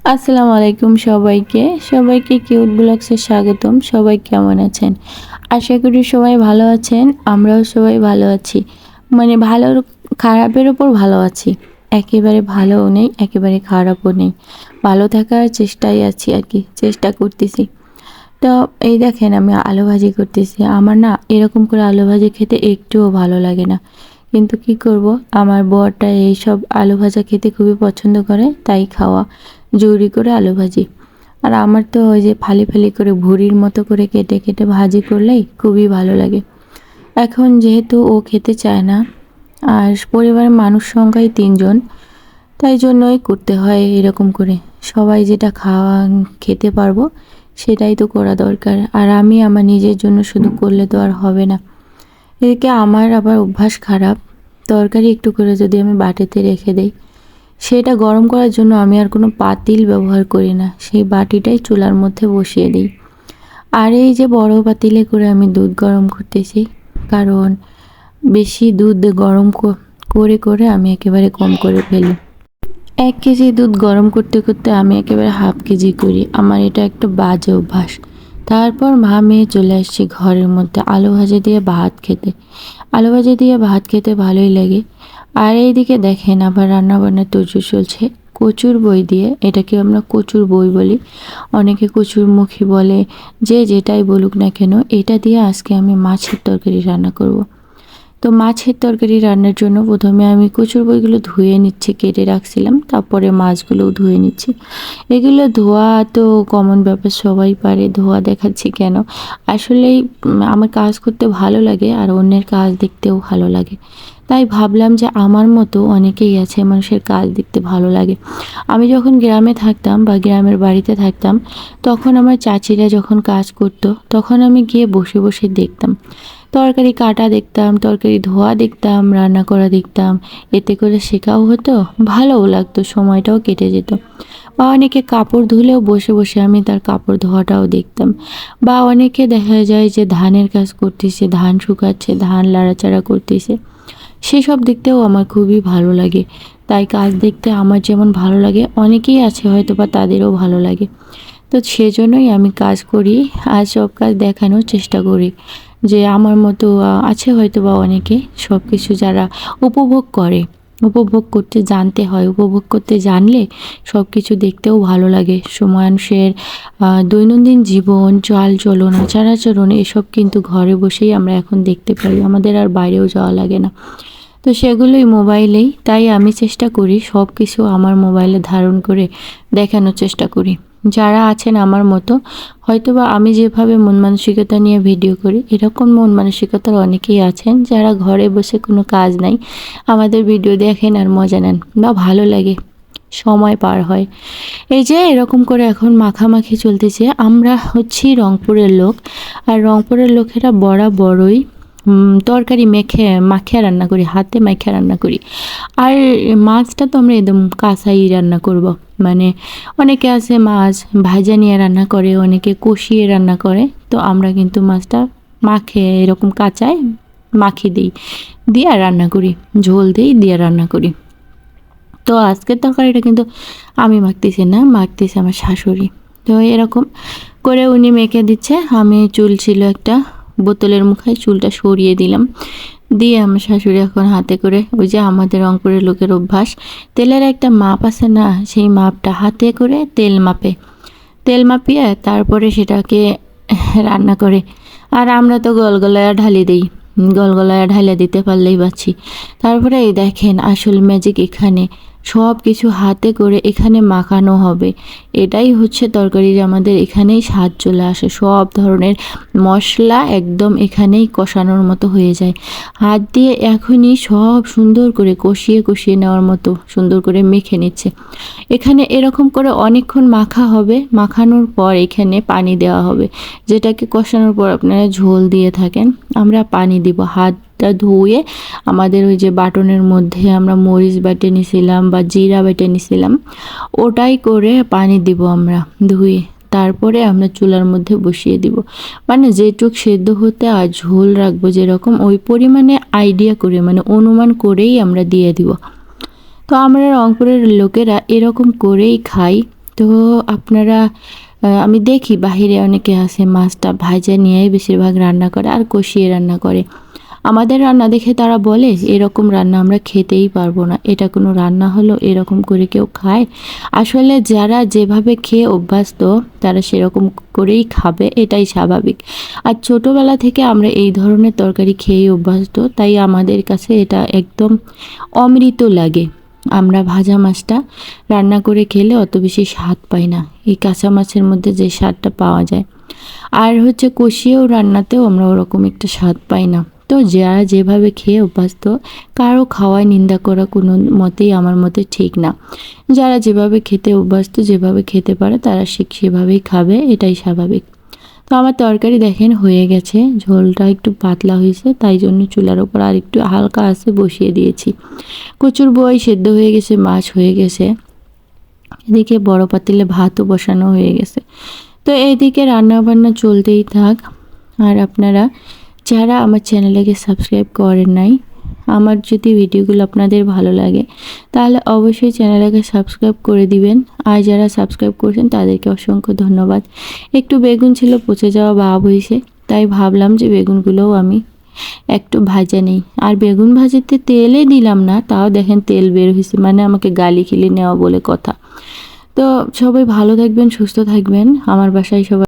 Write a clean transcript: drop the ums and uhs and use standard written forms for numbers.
আসসালামু আলাইকুম সবাইকে কিউট ব্লগসে স্বাগতম। সবাই কেমন আছেন? আশা করি সবাই ভালো আছেন। আমরাও সবাই ভালো আছি। মানে ভালোর খারাপের ওপর ভালো আছি। একেবারে ভালোও নেই, একেবারে খারাপও নেই। ভালো থাকার চেষ্টায় আছি আর কি, চেষ্টা করতেছি। তো এই দেখেন আমি আলু ভাজি করতেছি। আমার না এরকম করে আলু ভাজি খেতে একটুও ভালো লাগে না। কিন্তু কি করব, আমার বরটা এইসব আলু ভাজা খেতে খুবই পছন্দ করে, তাই খাওয়া জুড়ি করে আলু ভাজি। আর আমার তো ওই যে ফালি ফালি করে ভুড়ির মতো করে কেটে কেটে ভাজি করলেই খুবই ভালো লাগে। এখন যেহেতু ও খেতে চায় না, আর পরিবারের মানুষ সংখ্যাই 3 জন, তাই জন্যই করতে হয় এরকম করে। সবাই যেটা খেতে পারবো সেটাই তো করা দরকার। আর আমি আমার নিজের জন্য শুধু করলে তো আর হবে না। এদিকে আমার আবার অভ্যাস খারাপ, তরকারি একটু করে যদি আমি বাটিতে রেখে দেই, সেটা গরম করার জন্য আমি আর কোনো পাতিল ব্যবহার করি না, সেই বাটিটাই চুলার মধ্যে বসিয়ে দিই। আর এই যে বড় পাতিলে করে আমি দুধ গরম করতেছি, কারণ বেশি দুধ গরম করে করে আমি একেবারে কম করে ফেলি। 1 কেজি দুধ গরম করতে করতে আমি একেবারে হাফ কেজি করি। আমার এটা একটা বাজে অভ্যাস। তারপর মা মেয়ে চলে আসছি ঘরের মধ্যে আলু ভাজা দিয়ে ভাত খেতে। আলু ভাজা দিয়ে ভাত খেতে ভালোই লাগে। আর এইদিকে দেখেন আবার রান্নাবান্নার তোড়জোড় চলছে কচুর বই দিয়ে। এটাকে আমরা কচুর বই বলি, অনেকে কচুর মুখী বলে, যে যেটাই বলুক না কেন। এটা দিয়ে আজকে আমি মাছের তরকারি রান্না করব। তো মাছের তরকারি রান্নার জন্য প্রথমে আমি কচুর বইগুলো ধুয়ে নিচ্ছি, কেটে রাখছিলাম, তারপরে মাছগুলোও ধুয়ে নিচ্ছি। এগুলো ধোয়া তো কমন ব্যাপার, সবাই পারে। ধোয়া দেখাচ্ছি কেন, আসলেই আমার কাজ করতে ভালো লাগে আর অন্যের কাজ দেখতেও ভালো লাগে। তাই ভাবলাম যে আমার মতো অনেকেই আছে মানুষের কাজ দেখতে ভালো লাগে। আমি যখন গ্রামে থাকতাম বা গ্রামের বাড়িতে থাকতাম, তখন আমার চাচিরা যখন কাজ করতো তখন আমি গিয়ে বসে বসে দেখতাম। তরকারি কাটা দেখতাম, তরকারি ধোয়া দেখতাম, রান্না করা দেখতাম। এতে করে শেখাও হতো, ভালোও লাগতো, সময়টাও কেটে যেত। বা অনেকে কাপড় ধুলেও বসে বসে আমি তার কাপড় ধোয়াটাও দেখতাম। বা অনেকে দেখা যায় যে ধানের কাজ করতেছে, ধান শুকাচ্ছে, ধান লাড়াচাড়া করতেছে, সেসব দেখতেও আমার খুবই ভালো লাগে। তাই কাজ দেখতে আমার যেমন ভালো লাগে, অনেকেই আছে হয়তো বা তাদেরও ভালো লাগে। তো সেজন্যই আমি কাজ করি আর সব কাজ দেখানোর চেষ্টা করি যে আমার মতো আছে হয়তো বা অনেকে, সব কিছু যারা উপভোগ করে। উপভোগ করতে জানতে হয়, উপভোগ করতে জানলে সব কিছু দেখতেও ভালো লাগে। মানুষের দৈনন্দিন জীবন, চাল চলন, আচার আচরণ এসব কিন্তু ঘরে বসেই আমরা এখন দেখতে পাই, আমাদের আর বাইরেও যাওয়া লাগে না। তো সেগুলোই মোবাইলেই, তাই আমি চেষ্টা করি সব কিছু আমার মোবাইলে ধারণ করে দেখানোর চেষ্টা করি। যারা আছেন আমার মতো, হয়তোবা আমি যেভাবে মন মানসিকতা নিয়ে ভিডিও করি, এরকম মন মানসিকতার অনেকেই আছেন যারা ঘরে বসে কোনো কাজ নাই, আমাদের ভিডিও দেখেন আর মজা নেন বা ভালো লাগে, সময় পার হয়। এই যে এরকম করে এখন মাখামাখি চলতেছে। আমরা হচ্ছি রংপুরের লোক, আর রংপুরের লোকেরা বরাবরই তরকারি মাখিয়ে রান্না করি, হাতে মাখিয়ে রান্না করি। আর মাছটা তো আমরা একদম কাঁচাই রান্না করব। মানে অনেকে আছে মাছ ভাজা নিয়ে রান্না করে, অনেকে কষিয়ে রান্না করে। তো আমরা কিন্তু মাছটা মাখে এরকম কাঁচায় মাখিয়ে দিই, দিয়ে রান্না করি, ঝোল দিই, দিয়ে রান্না করি। তো আজকের তরকারিটা কিন্তু আমি মাখতেছি না, মাখতেছি আমার শাশুড়ি। তো এরকম করে উনি মেখে দিচ্ছে। আমি চুল ছিল একটা, বোতলের মুখে চুলটা সরিয়ে দিলাম, দিয়ে আমার শাশুড়ি এখন হাতে করে, ওই যে আমাদের রংপুরের লোকের অভ্যাস, তেলের একটা মাপ আছে না, সেই মাপটা হাতে করে তেল মাপে, তেল মাপিয়ে তারপরে সেটাকে রান্না করে। আর আমরা তো গলগলায় ঢালি দিই, গলগলায় ঢালে দিতে পারলেই বাঁচি। তারপরে এই দেখেন আসল ম্যাজিক এখানে, সব কিছু হাতে করে এখানে মাখানো হবে। এটাই হচ্ছে তরকারির আমাদের এখানেই স্বাদ চলে আসে, সব ধরনের মশলা একদম এখানেই কষানোর মতো হয়ে যায়। হাত দিয়ে এখনই সব সুন্দর করে কষিয়ে কষিয়ে নেওয়ার মতো সুন্দর করে মেখে নিচ্ছে। এখানে এরকম করে অনেকক্ষণ মাখা হবে, মাখানোর পর এখানে পানি দেওয়া হবে, যেটাকে কষানোর পর আপনারা ঝোল দিয়ে থাকেন, আমরা পানি দিব। হাতটা ধুয়ে আমাদের ওই যে বাটনের মধ্যে আমরা মরিচ বেটে নিছিলাম বা জিরা বেটে নিছিলাম, ওটাই করে পানি দিব আমরা ধুয়ে। তারপরে আমরা চুলার মধ্যে বসিয়ে দিব, মানে যেটুক সেদ্ধ হতে আর ঝোল রাখবো যেরকম, ওই পরিমাণে আইডিয়া করে মানে অনুমান করেই আমরা দিয়ে দিব। তো আমরা রংপুরের লোকেরা এরকম করেই খাই। তো আপনারা আমি দেখি বাহিরে অনেকে আছে মাছটা ভাজা নিয়েই বেশিরভাগ রান্না করে আর কষিয়ে রান্না করে। আমাদের রান্না দেখে তারা বলে এরকম রান্না আমরা খেতেই পারবো না, এটা কোনো রান্না হলো, এরকম করে কেউ খায়? আসলে যারা যেভাবে খেয়ে অভ্যস্ত তারা সেরকম করেই খাবে, এটাই স্বাভাবিক। আর ছোটোবেলা থেকে আমরা এই ধরনের তরকারি খেয়েই অভ্যস্ত, তাই আমাদের কাছে এটা একদম অমৃত লাগে। আমরা ভাজা মাছটা রান্না করে খেলে অত বেশি স্বাদ পাই না, এই কাঁচা মাছের মধ্যে যে স্বাদটা পাওয়া যায়। আর হচ্ছে কষিয়েও রান্নাতেও আমরা ওরকম একটা স্বাদ পাই না। তো যারা যেভাবে খেয়ে অভ্যস্ত, কারো খাওয়ায় নিন্দা করা কোনো মতেই আমার মতে ঠিক না। যারা যেভাবে খেতে অভ্যস্ত, যেভাবে খেতে পারে তারা সেভাবেই খাবে, এটাই স্বাভাবিক। তো আমার তরকারি দেখেন হয়ে গেছে, ঝোলটা একটু পাতলা হয়েছে, তাই জন্য চুলার ওপর আর একটু হালকা আছে বসিয়ে দিয়েছি। কচুর বই সেদ্ধ হয়ে গেছে, মাছ হয়ে গেছে, এদিকে বড় পাতিলে ভাতও বসানো হয়ে গেছে। তো এইদিকে রান্নাবান্না চলতেই থাক। আর আপনারা যারা আমার চ্যানেলটাকে সাবস্ক্রাইব করেন নাই, আমার যদি ভিডিওগুলো আপনাদের ভালো লাগে তাহলে অবশ্যই চ্যানেলটাকে সাবস্ক্রাইব করে দিবেন। আর যারা সাবস্ক্রাইব করছেন তাদেরকে অসংখ্য ধন্যবাদ। একটু বেগুন ছিল পচে যাওয়া ভাব হয়েছে, তাই ভাবলাম যে বেগুনগুলোও আমি একটু ভাজা নেই। আর বেগুন ভাজাতে তেলে দিলাম না, তাও দেখেন তেল বের হয়েছে, মানে আমাকে গালি খেলে নেওয়া বলে কথা। তো সবাই ভালো থাকবেন, সুস্থ থাকবেন। আমার বাসায় সবাই